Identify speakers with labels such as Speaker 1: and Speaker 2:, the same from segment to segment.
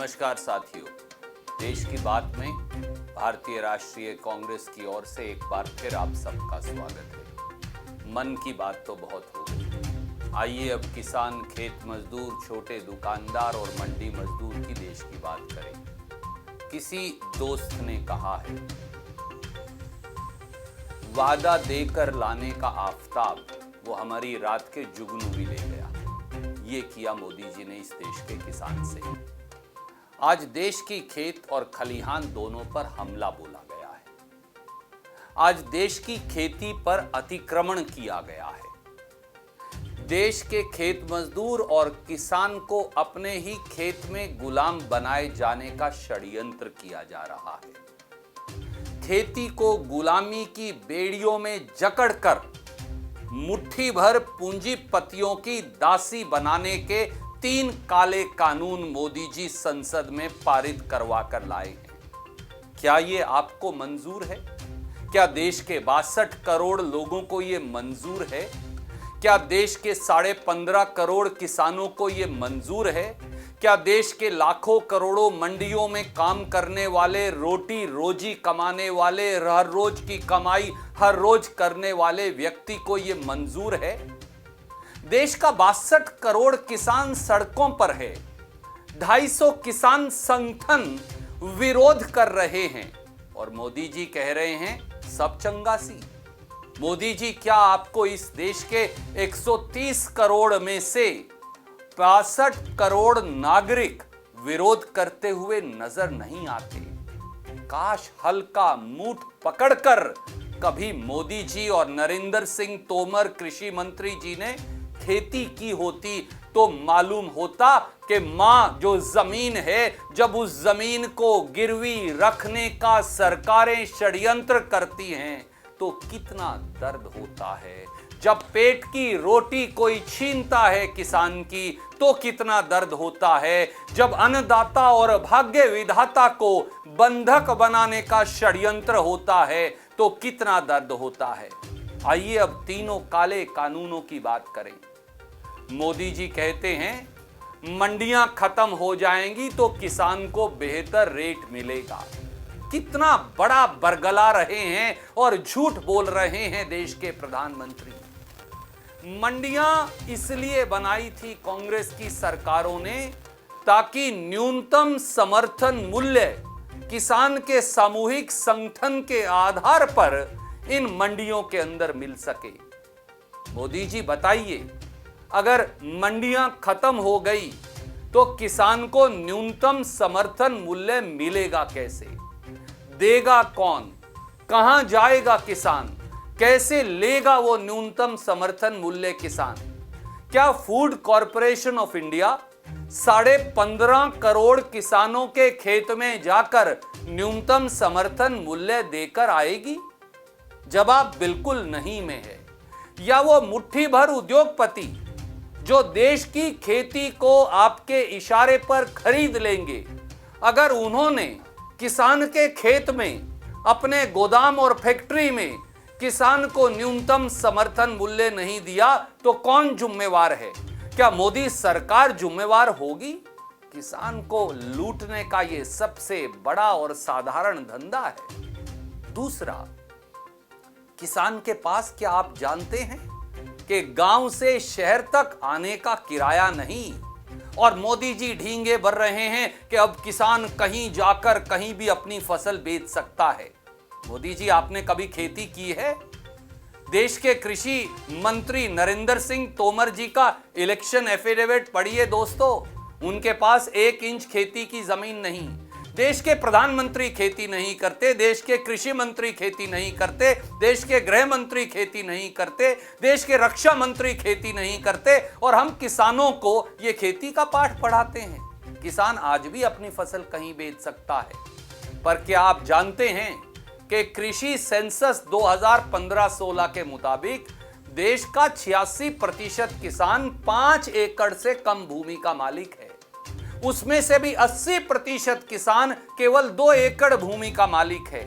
Speaker 1: नमस्कार साथियों, देश की बात में भारतीय राष्ट्रीय कांग्रेस की ओर से एक बार फिर आप सबका स्वागत है। मन की बात तो बहुत हो गई। आइए अब किसान, खेत मजदूर, छोटे दुकानदार और मंडी मजदूर की देश की बात करें। किसी दोस्त ने कहा है, वादा देकर लाने का आफताब वो हमारी रात के जुगनू भी ले गया। ये किया मोदी जी ने इस देश के किसान से। आज देश की खेत और खलिहान दोनों पर हमला बोला गया है। आज देश की खेती पर अतिक्रमण किया गया है। देश के खेत मजदूर और किसान को अपने ही खेत में गुलाम बनाए जाने का षड्यंत्र किया जा रहा है। खेती को गुलामी की बेड़ियों में जकड़कर मुट्ठी भर पूंजीपतियों की दासी बनाने के 3 काले कानून मोदी जी संसद में पारित करवा कर लाए हैं। क्या ये आपको मंजूर है? क्या देश के 62 करोड़ लोगों को ये मंजूर है? क्या देश के 15.5 करोड़ किसानों को ये मंजूर है? क्या देश के लाखों करोड़ों मंडियों में काम करने वाले, रोटी रोजी कमाने वाले, हर रोज की कमाई हर रोज करने वाले व्यक्ति को ये मंजूर है? देश का 62 करोड़ किसान सड़कों पर है। 250 किसान संगठन विरोध कर रहे हैं और मोदी जी कह रहे हैं सब चंगासी। मोदी जी, क्या आपको इस देश के 130 करोड़ में से 65 करोड़ नागरिक विरोध करते हुए नजर नहीं आते? काश हल्का मुठ पकड़कर कभी मोदी जी और नरेंद्र सिंह तोमर कृषि मंत्री जी ने खेती की होती तो मालूम होता कि मां जो जमीन है, जब उस जमीन को गिरवी रखने का सरकारें षड्यंत्र करती हैं तो कितना दर्द होता है। जब पेट की रोटी कोई छीनता है किसान की तो कितना दर्द होता है। जब अन्नदाता और भाग्य विधाता को बंधक बनाने का षड्यंत्र होता है तो कितना दर्द होता है। आइए अब तीनों काले कानूनों की बात करें। मोदी जी कहते हैं मंडियां खत्म हो जाएंगी तो किसान को बेहतर रेट मिलेगा। कितना बड़ा बरगला रहे हैं और झूठ बोल रहे हैं देश के प्रधानमंत्री। मंडियां इसलिए बनाई थी कांग्रेस की सरकारों ने ताकि न्यूनतम समर्थन मूल्य किसान के सामूहिक संगठन के आधार पर इन मंडियों के अंदर मिल सके। मोदी जी बताइए, अगर मंडियां खत्म हो गई तो किसान को न्यूनतम समर्थन मूल्य मिलेगा कैसे? देगा कौन? कहां जाएगा किसान? कैसे लेगा वो न्यूनतम समर्थन मूल्य किसान? क्या food corporation of India 15.5 crore किसानों के खेत में जाकर न्यूनतम समर्थन मूल्य देकर आएगी? जवाब बिल्कुल नहीं में है। या वो मुट्ठी भर उद्योगपति जो देश की खेती को आपके इशारे पर खरीद लेंगे, अगर उन्होंने किसान के खेत में, अपने गोदाम और फैक्ट्री में किसान को न्यूनतम समर्थन मूल्य नहीं दिया तो कौन जिम्मेवार है? क्या मोदी सरकार जिम्मेवार होगी? किसान को लूटने का यह सबसे बड़ा और साधारण धंधा है। दूसरा, किसान के पास, क्या आप जानते हैं कि गांव से शहर तक आने का किराया नहीं? और मोदी जी ढींगे भर रहे हैं कि अब किसान कहीं जाकर कहीं भी अपनी फसल बेच सकता है। मोदी जी, आपने कभी खेती की है? देश के कृषि मंत्री नरेंद्र सिंह तोमर जी का इलेक्शन एफिडेविट पढ़िए दोस्तों। उनके पास 1 इंच खेती की जमीन नहीं। देश के प्रधानमंत्री खेती नहीं करते, देश के कृषि मंत्री खेती नहीं करते, देश के गृह मंत्री खेती नहीं करते, देश के रक्षा मंत्री खेती नहीं करते, और हम किसानों को ये खेती का पाठ पढ़ाते हैं। किसान आज भी अपनी फसल कहीं बेच सकता है। पर क्या आप जानते हैं कि कृषि सेंसस 2015-16 के मुताबिक देश का 86% किसान 5 एकड़ से कम भूमि का मालिक है। उसमें से भी 80% किसान केवल 2 एकड़ भूमि का मालिक है।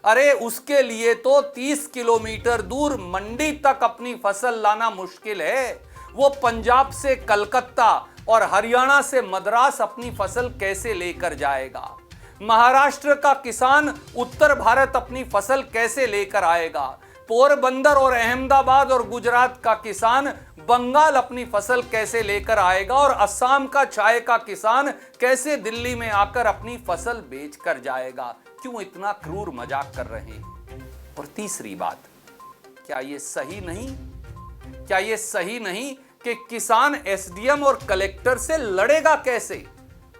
Speaker 1: अरे उसके लिए तो 30 किलोमीटर दूर मंडी तक अपनी फसल लाना मुश्किल है। वो पंजाब से कलकत्ता और हरियाणा से मद्रास अपनी फसल कैसे लेकर जाएगा? महाराष्ट्र का किसान उत्तर भारत अपनी फसल कैसे लेकर आएगा? पोरबंदर और अहमदाबाद और गुजरात का किसान बंगाल अपनी फसल कैसे लेकर आएगा? और असम का चाय का किसान कैसे दिल्ली में आकर अपनी फसल बेचकर जाएगा? क्यों इतना क्रूर मजाक कर रहे हैं? और तीसरी बात, क्या ये सही नहीं? क्या ये सही नहीं कि किसान एसडीएम और कलेक्टर से लड़ेगा कैसे?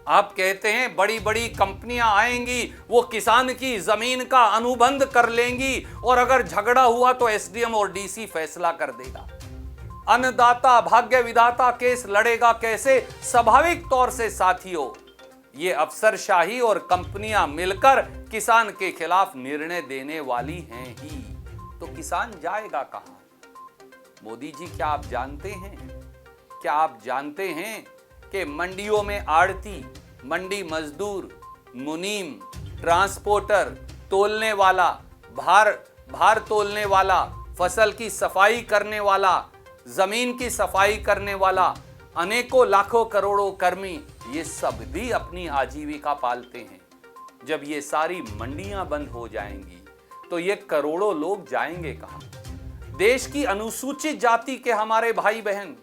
Speaker 1: आप कहते हैं बड़ी बड़ी कंपनियां आएंगी, वो किसान की जमीन का अनुबंध कर लेंगी और अगर झगड़ा हुआ तो एसडीएम और डीसी फैसला कर देगा। अन्नदाता भाग्य विधाता केस लड़ेगा कैसे? स्वाभाविक तौर से साथियों, ये अफसरशाही और कंपनियां मिलकर किसान के खिलाफ निर्णय देने वाली हैं ही। तो किसान जाएगा कहां? मोदी जी, क्या आप जानते हैं? क्या आप जानते हैं कि मंडियों में आड़ती, मंडी मजदूर, मुनीम, ट्रांसपोर्टर, तोलने वाला, भार तोलने वाला, फसल की सफाई करने वाला, जमीन की सफाई करने वाला, अनेकों लाखों करोड़ों कर्मी, ये सब भी अपनी आजीविका पालते हैं। जब ये सारी मंडियां बंद हो जाएंगी तो ये करोड़ों लोग जाएंगे कहां? देश की अनुसूचित जाति के हमारे भाई बहन,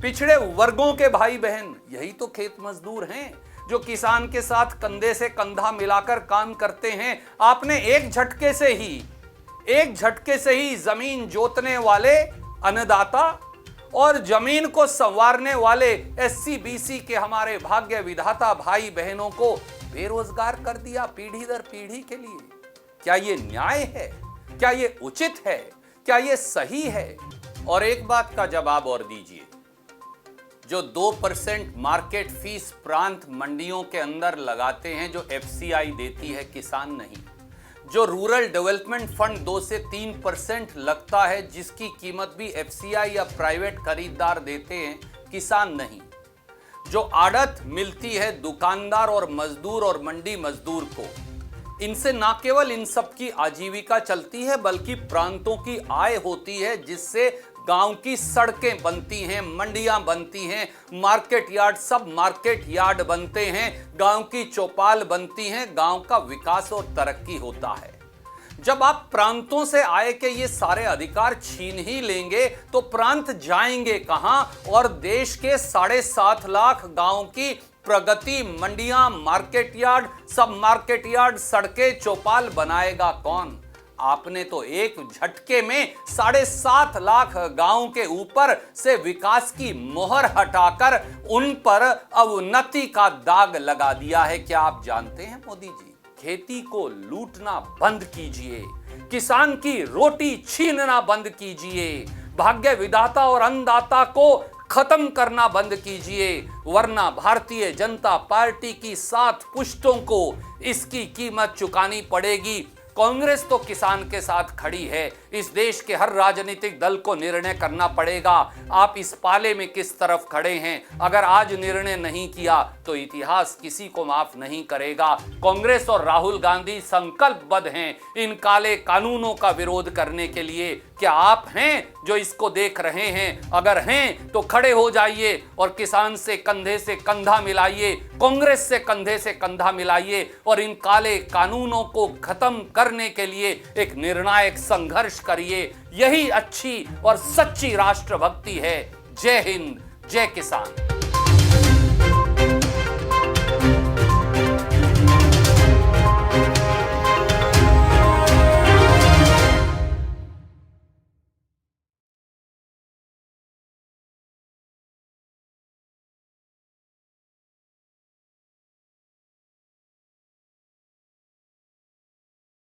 Speaker 1: पिछड़े वर्गों के भाई बहन, यही तो खेत मजदूर हैं जो किसान के साथ कंधे से कंधा मिलाकर काम करते हैं। आपने एक झटके से ही जमीन जोतने वाले अन्नदाता और जमीन को संवारने वाले एससी बीसी के हमारे भाग्य विधाता भाई बहनों को बेरोजगार कर दिया पीढ़ी दर पीढ़ी के लिए। क्या ये न्याय है? क्या ये उचित है? क्या ये सही है? और एक बात का जवाब और दीजिए, जो 2% मार्केट फीस प्रांत मंडियों के अंदर लगाते हैं, जो एफसीआई देती है, किसान नहीं। जो रूरल डेवलपमेंट फंड 2 से 3% लगता है, जिसकी कीमत भी एफसीआई या प्राइवेट खरीदार देते हैं, किसान नहीं। जो आड़त मिलती है दुकानदार और मजदूर और मंडी मजदूर को, इनसे ना केवल इन सब की आजीविका चलती है बल्कि प्रांतों की आय होती है, जिससे गांव की सड़कें बनती हैं, मंडियां बनती हैं, मार्केट यार्ड, सब मार्केट यार्ड बनते हैं, गांव की चौपाल बनती हैं, गांव का विकास और तरक्की होता है। जब आप प्रांतों से आय के ये सारे अधिकार छीन ही लेंगे तो प्रांत जाएंगे कहां? और देश के 7.5 लाख गांव की प्रगति, मंडियां, मार्केट यार्ड, सब मार्केट यार्ड, सड़कें, चौपाल बनाएगा कौन? आपने तो एक झटके में 7.5 लाख गांव के ऊपर से विकास की मोहर हटाकर उन पर अवनति का दाग लगा दिया है। क्या आप जानते हैं मोदी जी, खेती को लूटना बंद कीजिए, किसान की रोटी छीनना बंद कीजिए, भाग्य विधाता और अन्नदाता को खत्म करना बंद कीजिए, वरना भारतीय जनता पार्टी की 7 पुश्तों को इसकी कीमत चुकानी पड़ेगी। कांग्रेस तो किसान के साथ खड़ी है, इस देश के हर राजनीतिक दल को निर्णय करना पड़ेगा आप इस पाले में किस तरफ खड़े हैं। अगर आज निर्णय नहीं किया तो इतिहास किसी को माफ नहीं करेगा। कांग्रेस और राहुल गांधी संकल्पबद्ध हैं इन काले कानूनों का विरोध करने के लिए। क्या आप हैं जो इसको देख रहे हैं? अगर हैं तो खड़े हो जाइए और किसान से कंधा मिलाइए, कांग्रेस से कंधा मिलाइए और इन काले कानूनों को खत्म करने के लिए एक निर्णायक संघर्ष करिए। यही अच्छी और सच्ची राष्ट्रभक्ति है। जय हिंद, जय किसान।